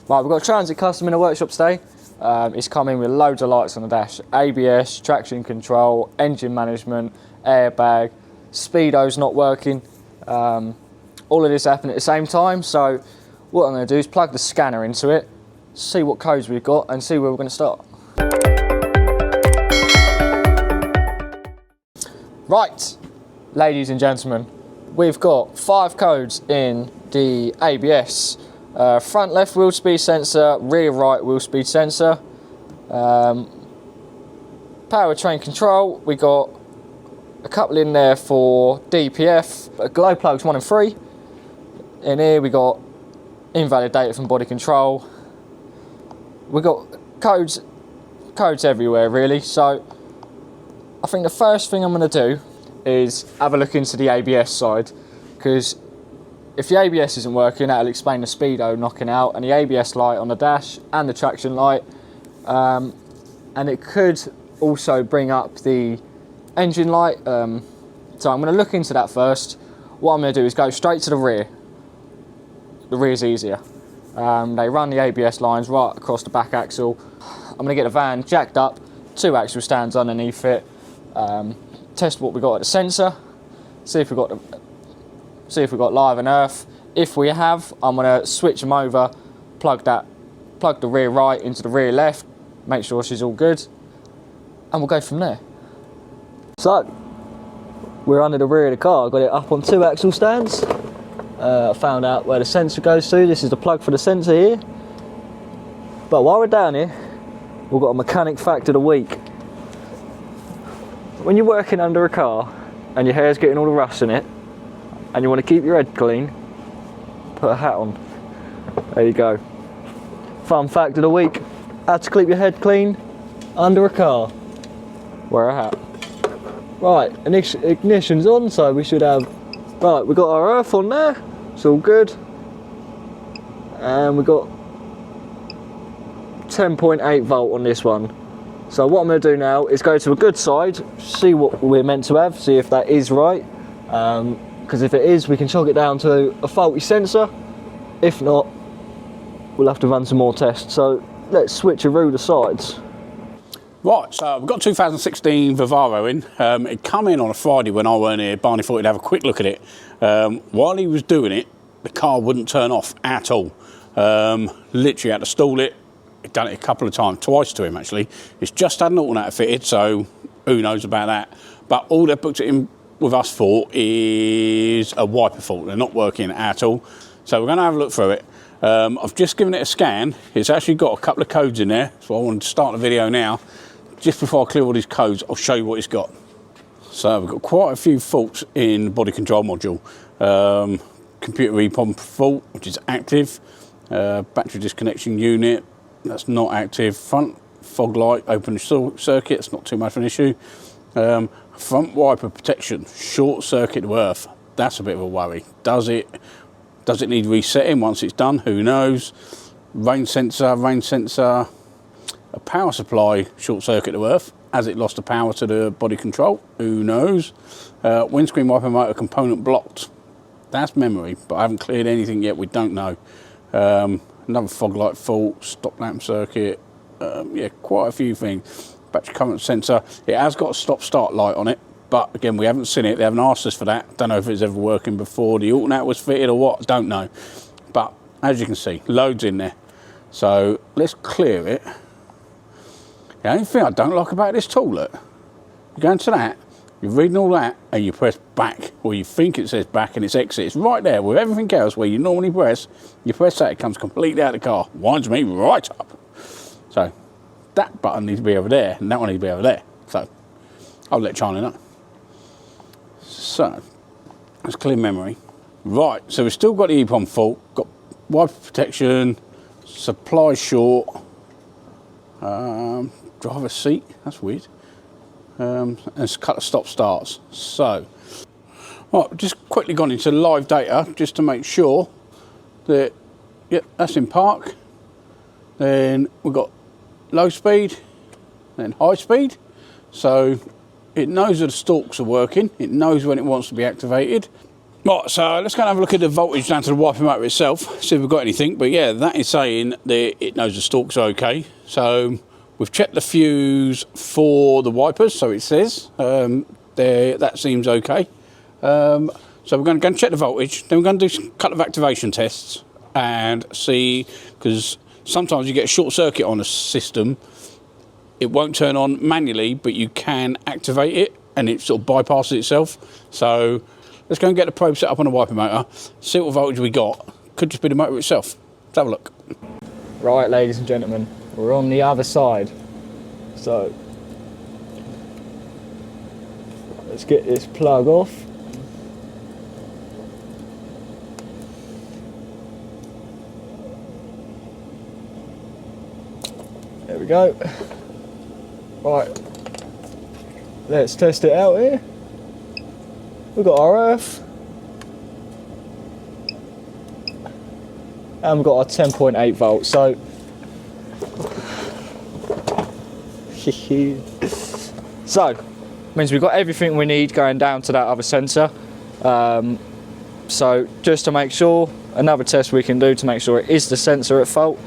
Right, we've got a Transit custom in the workshop today. It's coming with loads of lights on the dash, ABS, traction control, engine management, airbag, speedo's not working. All of this happened at the same time, so what I'm going to do is plug the scanner into it, see what codes we've got and see where we're going to start. Right, ladies and gentlemen, we've got 5 codes in the ABS. Front left wheel speed sensor, rear right wheel speed sensor, powertrain control, we got a couple in there for DPF, glow plugs 1 and 3. In here we got invalid data from body control. We got codes everywhere really. So I think the first thing I'm going to do is have a look into the ABS side, because if the ABS isn't working, that'll explain the speedo knocking out and the ABS light on the dash and the traction light, and it could also bring up the engine light. So I'm going to look into that first. What I'm going to do is go straight to the rear. The rear's easier. They run the ABS lines right across the back axle. I'm going to get the van jacked up, 2 axle stands underneath it, test what we got at the sensor, see if we've got live and earth. If we have, I'm going to switch them over, plug the rear right into the rear left, make sure she's all good, and we'll go from there. So, we're under the rear of the car. I've got it up on 2 axle stands. I found out where the sensor goes to. This is the plug for the sensor here. But while we're down here, we've got a mechanic fact of the week. When you're working under a car and your hair's getting all the rust in it, and you want to keep your head clean, put a hat on. There you go. Fun fact of the week: how to keep your head clean under a car. Wear a hat. Right, ignition's on, so we should have. Right, we've got our earth on there. It's all good. And we've got 10.8 volt on this one. So what I'm going to do now is go to a good side, see what we're meant to have, see if that is right. Because if it is, we can chalk it down to a faulty sensor. If not, we'll have to run some more tests. So let's switch around the sides. Right, so we've got 2016 Vivaro in. It come in on a Friday when I weren't here. Barney thought he'd have a quick look at it. While he was doing it, the car wouldn't turn off at all. Literally had to stall it. He'd done it a couple of times, twice to him actually. It's just had an alternator fitted, so who knows about that. But all they've booked it in with us for is a wiper fault. They're not working at all. So we're going to have a look through it. I've just given it a scan. It's actually got a couple of codes in there, so I wanted to start the video now. Just before I clear all these codes, I'll show you what it's got. So we've got quite a few faults in the body control module. Computer EEPROM fault, which is active. Battery disconnection unit, that's not active. Front fog light, open circuit, it's not too much of an issue. Front wiper protection, short circuit to earth. That's a bit of a worry. Does it need resetting once it's done? Who knows? Rain sensor, a power supply, short circuit to earth. Has it lost the power to the body control? Who knows? Windscreen wiper motor component blocked. That's memory, but I haven't cleared anything yet. We don't know. Another fog light fault, stop lamp circuit. Yeah, quite a few things. Battery current sensor. It has got a stop start light on it, but again, we haven't seen it. They haven't asked us for that. Don't know if it's ever working before the alternator was fitted or what. Don't know. But as you can see, loads in there. So let's clear it. The only thing I don't like about this tool, look, you go into that, you're reading all that, and you press back, or you think it says back, and it's exit. It's right there with everything else where you normally press. You press that, it comes completely out of the car. Winds me right up. So that button needs to be over there, and that one needs to be over there. So I'll let Charlie know. So let's clear memory. Right, so we've still got the EEPROM fault, got wiper protection, supply short, driver seat, that's weird, and it's a couple of stop starts. So, right, just quickly gone into live data just to make sure that, yep, that's in park. Then we've got low speed, then high speed. So it knows that the stalks are working, it knows when it wants to be activated. Right, so let's go and have a look at the voltage down to the wiper motor itself, see if we've got anything. But yeah, that is saying that it knows the stalks are okay. So we've checked the fuse for the wipers, so it says that seems okay. So we're going to go and check the voltage, then we're going to do a couple of activation tests and see, because sometimes you get a short circuit on a system, it won't turn on manually, but you can activate it and it sort of bypasses itself. So let's go and get the probe set up on the wiper motor, see what voltage we got. Could just be the motor itself. Let's have a look. Right, ladies and gentlemen, we're on the other side. So let's get this plug off. There we go. Right, let's test it out here. We've got our earth. And we've got our 10.8 volts, so so means we've got everything we need going down to that other sensor. So just to make sure, another test we can do to make sure it is the sensor at fault,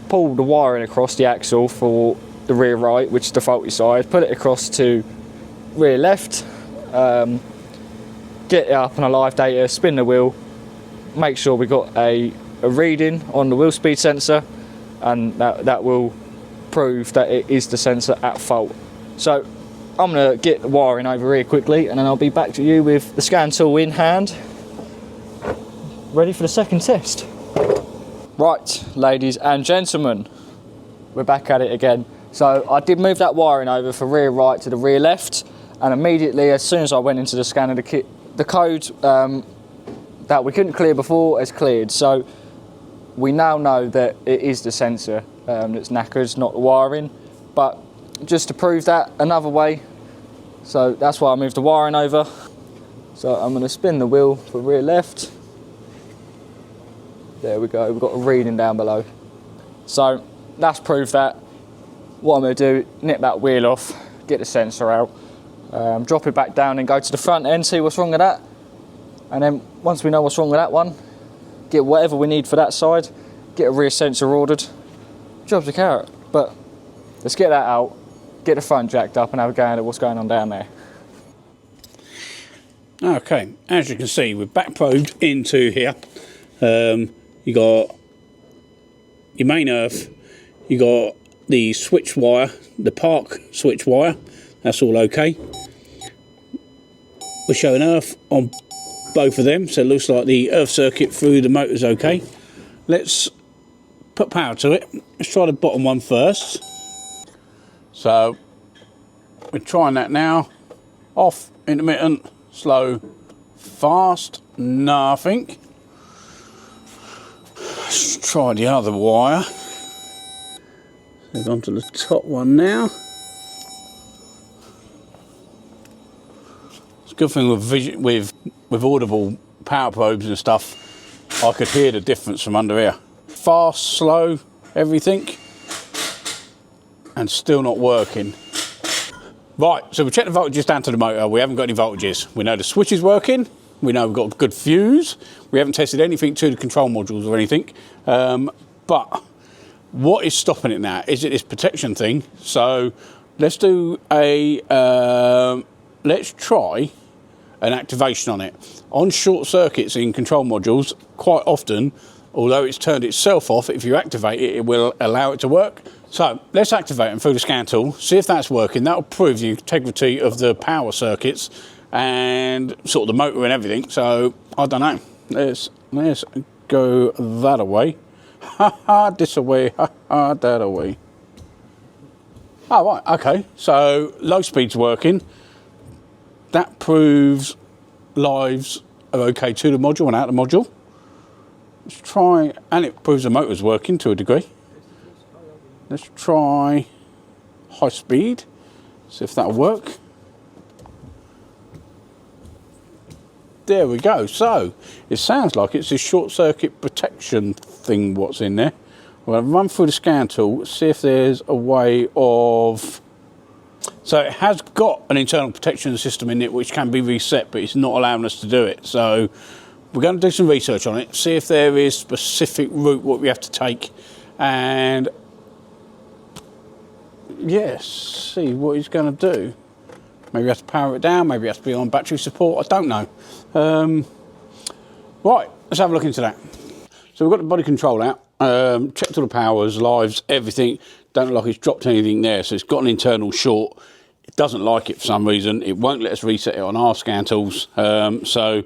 pull the wiring across the axle for the rear right, which is the faulty side, put it across to rear left, get it up on a live data, spin the wheel, make sure we got a reading on the wheel speed sensor, and that will prove that it is the sensor at fault. So I'm going to get the wiring over here quickly, and then I'll be back to you with the scan tool in hand, ready for the second test. Right, ladies and gentlemen, we're back at it again. So I did move that wiring over from rear right to the rear left, and immediately as soon as I went into the scanner, the code that we couldn't clear before has cleared. So we now know that it is the sensor that's knackered, not the wiring. But just to prove that another way, so that's why I moved the wiring over. So I'm going to spin the wheel for rear left. There we go, we've got a reading down below. So that's proved that. What I'm going to do, nip that wheel off, get the sensor out, drop it back down and go to the front end, see what's wrong with that. And then once we know what's wrong with that one, get whatever we need for that side, get a rear sensor ordered, job's a carrot. But let's get that out, get the front jacked up and have a go at what's going on down there. Okay, as you can see, we're back probed into here. You got your main earth, you got the switch wire, the park switch wire, that's all okay. We're showing earth on both of them, so it looks like the earth circuit through the motor's okay. Let's put power to it. Let's try the bottom one first. So we're trying that now. Off, intermittent, slow, fast, nothing. Let's try the other wire. We've gone to the top one now. It's a good thing with audible power probes and stuff, I could hear the difference from under here. Fast, slow, everything, and still not working. Right, so we checked the voltages down to the motor. We haven't got any voltages. We know the switch is working. We know we've got a good fuse. We haven't tested anything to the control modules or anything. But what is stopping it now? Is it this protection thing? So let's do let's try an activation on it. On short circuits in control modules, quite often, although it's turned itself off, if you activate it, it will allow it to work. So let's activate them through the scan tool, see if that's working. That'll prove the integrity of the power circuits and sort of the motor and everything. So I don't know. Let's go that away. Ha ha, this away. Ha ha, that away. Oh right, okay. So low speed's working. That proves lives are okay to the module and out of the module. Let's try, and it proves the motor's working to a degree. Let's try high speed, see if that'll work. There we go. So it sounds like it's this short circuit protection thing what's in there. I'm going to run through the scan tool, see if there's a way of So it has got an internal protection system in it which can be reset, but it's not allowing us to do it. So we're going to do some research on it, see if there is specific route what we have to take, and yes, see what he's going to do. Maybe we have to power it down, maybe it has to be on battery support, I don't know. Right, let's have a look into that. So we've got the body control out, checked all the powers, lives, everything. Don't look like it's dropped anything there, so it's got an internal short. It doesn't like it for some reason. It won't let us reset it on our scan tools. So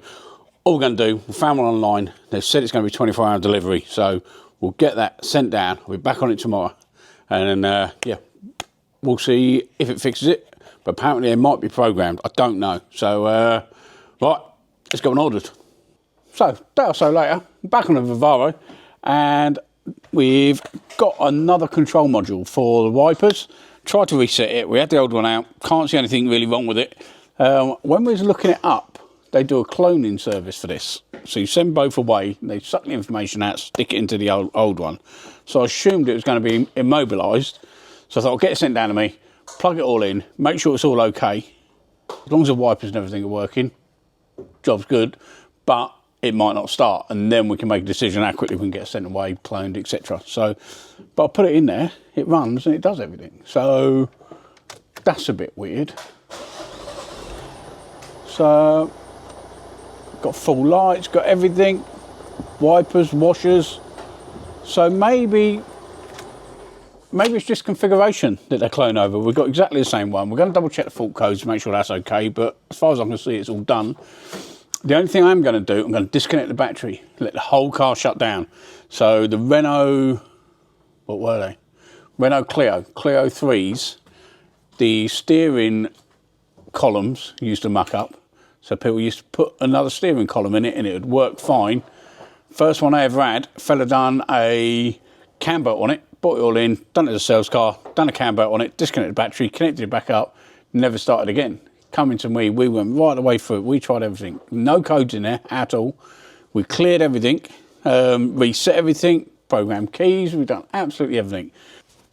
all we're going to do, we found one online. They've said it's going to be 24-hour delivery, so we'll get that sent down. We'll be back on it tomorrow. And then, yeah, we'll see if it fixes it. But apparently it might be programmed. I don't know. So, right, let's get one ordered. So, day or so later, back on the Vivaro, and we've got another control module for the wipers. Tried to reset it. We had the old one out. Can't see anything really wrong with it. When we was looking it up, they do a cloning service for this. So you send both away, they suck the information out, stick it into the old one. So I assumed it was going to be immobilised. So I thought, I'll get it sent down to me, plug it all in, make sure it's all okay. As long as the wipers and everything are working, job's good, but it might not start, and then we can make a decision how quickly we can get it sent away, cloned, etc. So, but I put it in there, it runs and it does everything. So that's a bit weird. So got full lights, got everything, wipers, washers. So maybe it's just configuration that they're cloned over. We've got exactly the same one. We're going to double check the fault codes to make sure that's okay, but as far as I can see, it's all done. The only thing I'm going to do, I'm going to disconnect the battery, let the whole car shut down. So the Renault, what were they? Renault Clio 3s, the steering columns used to muck up. So people used to put another steering column in it and it would work fine. First one I ever had, fella done a cam belt on it, bought it all in, done it as a sales car, done a cam belt on it, disconnected the battery, connected it back up, never started again. Coming to me, we went right the way through it. We tried everything. No codes in there at all. We cleared everything, reset everything, programmed keys. We've done absolutely everything.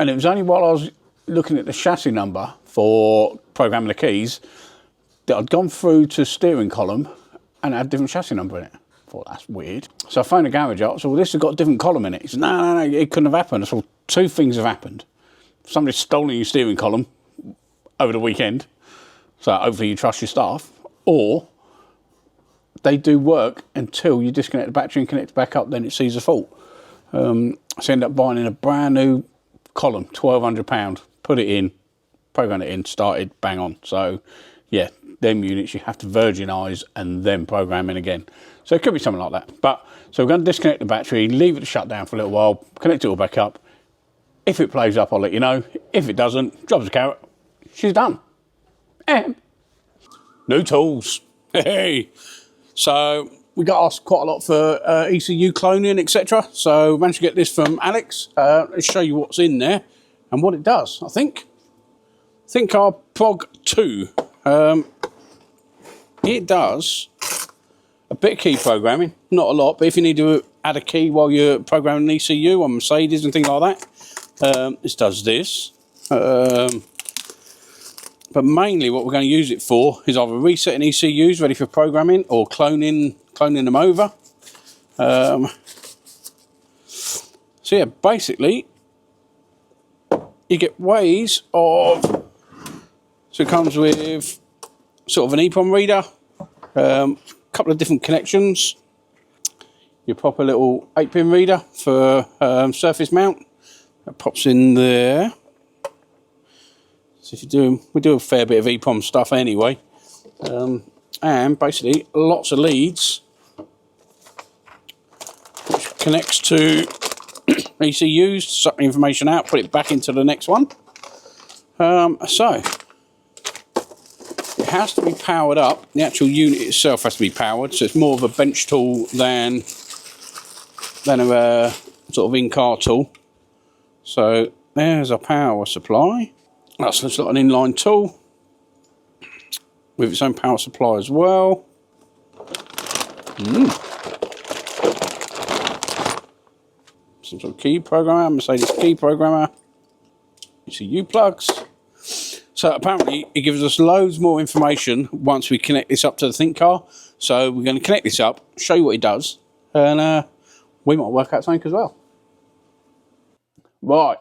And it was only while I was looking at the chassis number for programming the keys that I'd gone through to steering column and it had a different chassis number in it. I thought, that's weird. So I phoned the garage up. So, well, this has got a different column in it. He said, no, it couldn't have happened. I said, well, two things have happened. Somebody's stolen your steering column over the weekend. So hopefully you trust your staff, or they do work until you disconnect the battery and connect it back up, then it sees a fault. So I end up buying in a brand new column, £1,200, put it in, program it in, started, bang on. So yeah, them units you have to virginise and then program in again. So it could be something like that. But so we're going to disconnect the battery, leave it to shut down for a little while, connect it all back up. If it plays up, I'll let you know. If it doesn't, job's a carrot. She's done. New tools. Hey. So we got asked quite a lot for ECU cloning, etc. So we managed to get this from Alex. Let's show you what's in there and what it does. I think our Prog 2. It does a bit of key programming, not a lot, but if you need to add a key while you're programming an ECU on Mercedes and things like that, this does this. But mainly what we're going to use it for is either resetting ECUs ready for programming or cloning them over. So yeah, basically you get ways of, so it comes with sort of an EEPROM reader, a couple of different connections, your proper little 8-pin reader for surface mount, that pops in there. So if we do a fair bit of EEPROM stuff anyway, and basically lots of leads, which connects to ECUs, suck the information out, put it back into the next one. So it has to be powered up. The actual unit itself has to be powered, so it's more of a bench tool than a sort of in-car tool. So there's our power supply. That's looks like an inline tool with its own power supply as well. Some sort of key programmer, Mercedes key programmer, ECU plugs. So apparently it gives us loads more information once we connect this up to the Think car. So we're going to connect this up, show you what it does, and we might work out something as well. Right.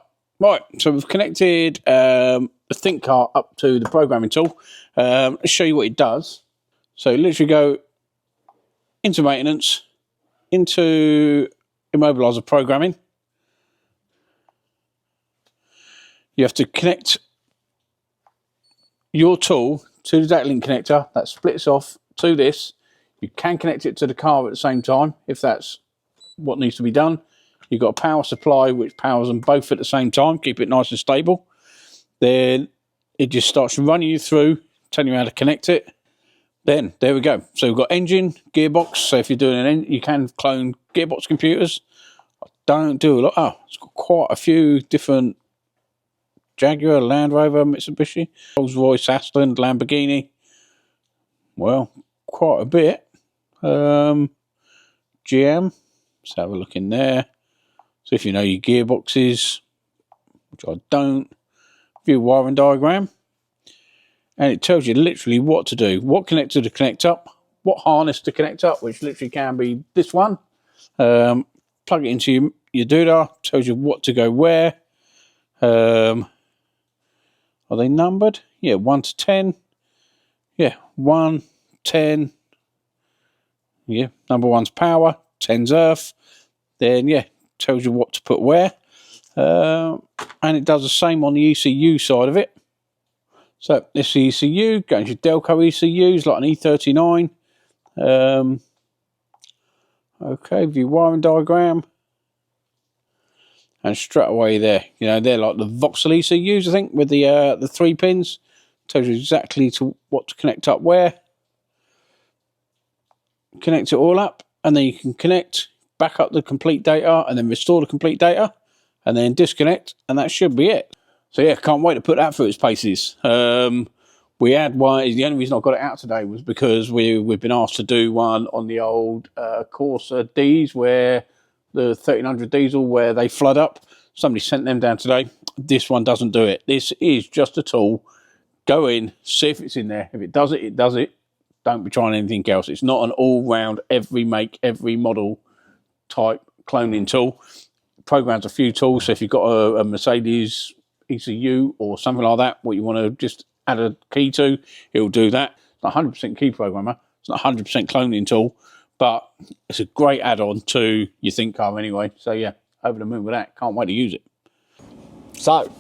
So we've connected the Think car up to the programming tool. Let's show you what it does. So literally go into maintenance, into immobiliser programming. You have to connect your tool to the data link connector that splits off to this. You can connect it to the car at the same time if that's what needs to be done. You've got a power supply which powers them both at the same time, keep it nice and stable. Then it just starts running you through, telling you how to connect it. Then there we go. So we've got engine, gearbox. So if you're doing you can clone gearbox computers. I don't do a lot. Oh, it's got quite a few different Jaguar, Land Rover, Mitsubishi, Rolls-Royce, Aston, Lamborghini. Well, quite a bit. GM. Let's have a look in there. So if you know your gearboxes, which I don't, view wiring diagram. And it tells you literally what to do. What connector to connect up, what harness to connect up, which literally can be this one. Plug it into your doodah, tells you what to go where. Are they numbered? Yeah, 1 to 10. Yeah, 1, 10. Yeah, number 1's power, 10's earth. Then, yeah, tells you what to put where. And it does the same on the ECU side of it. So, this ECU, going to Delco ECUs, like an E39. Okay, view wiring diagram. And straight away there, you know, they're like the Vauxhall ECUs, I think, with the 3 pins. Tells you exactly what to connect up where. Connect it all up, and then you can connect, back up the complete data, and then restore the complete data, and then disconnect, and that should be it. So yeah, can't wait to put that through its paces. We had one. The only reason I got it out today was because we've been asked to do one on the old Corsa Ds, where the 1300 diesel, where they flood up. Somebody sent them down today. This one doesn't do it. This is just a tool. Go in, see if it's in there. If it does it, it does it. Don't be trying anything else. It's not an all-round, every make, every model type cloning tool. It programs a few tools. So if you've got a Mercedes ECU or something like that, what you want to just add a key to, it'll do that. It's not 100% key programmer. It's not 100% cloning tool. But it's a great add-on to your Think car anyway. So yeah, over the moon with that. Can't wait to use it. So,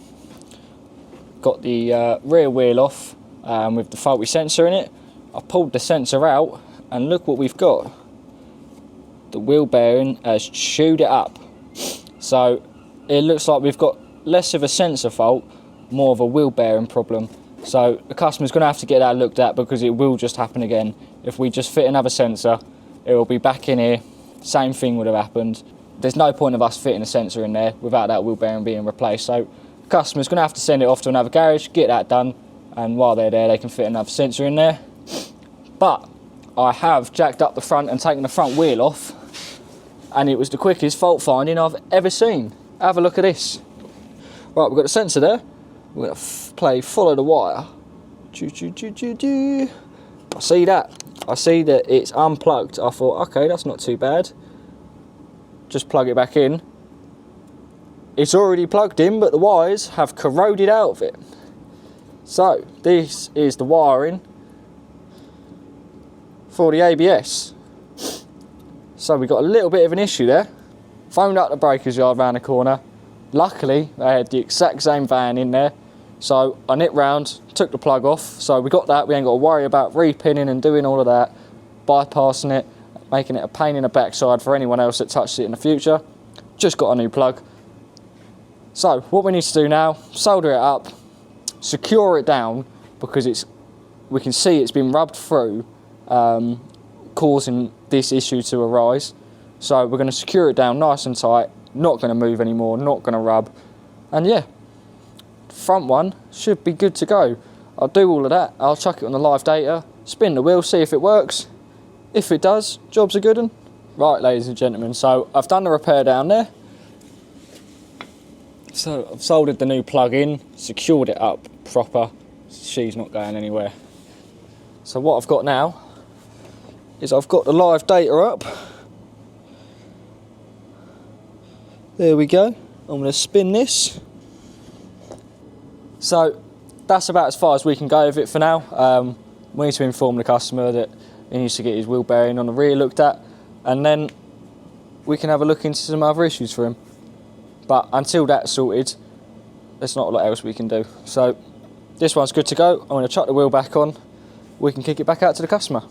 got the rear wheel off with the faulty sensor in it. I pulled the sensor out and look what we've got. The wheel bearing has chewed it up. So it looks like we've got less of a sensor fault, more of a wheel bearing problem. So the customer's going to have to get that looked at, because it will just happen again. If we just fit another sensor, it will be back in here, same thing would have happened. There's no point of us fitting a sensor in there without that wheel bearing being replaced. So the customer's going to have to send it off to another garage, get that done, and while they're there they can fit another sensor in there. But I have jacked up the front and taken the front wheel off, and it was the quickest fault finding I've ever seen. Have a look at this. Right, we've got the sensor there. We're going to play follow the wire. I see that. I see that it's unplugged. I thought, okay, that's not too bad. Just plug it back in. It's already plugged in, but the wires have corroded out of it. So this is the wiring for the ABS. So we got a little bit of an issue there. Phoned up the breakers yard round the corner. Luckily, they had the exact same van in there. So I nipped round, took the plug off. So we got that. We ain't got to worry about repinning and doing all of that, bypassing it, making it a pain in the backside for anyone else that touches it in the future. Just got a new plug. So what we need to do now, solder it up, secure it down, because we can see it's been rubbed through, causing this issue to arise. So we're going to secure it down nice and tight, not going to move anymore, not going to rub. And yeah, front one should be good to go. I'll do all of that, I'll chuck it on the live data, spin the wheel, see if it works. If it does, job's a good one. Right, ladies and gentlemen, so I've done the repair down there. So I've soldered the new plug in, secured it up proper, she's not going anywhere. So what I've got now is I've got the live data up. There we go. I'm going to spin this. So that's about as far as we can go with it for now. We need to inform the customer that he needs to get his wheel bearing on the rear looked at, and then we can have a look into some other issues for him. But until that's sorted, there's not a lot else we can do. So this one's good to go. I'm going to chuck the wheel back on. We can kick it back out to the customer.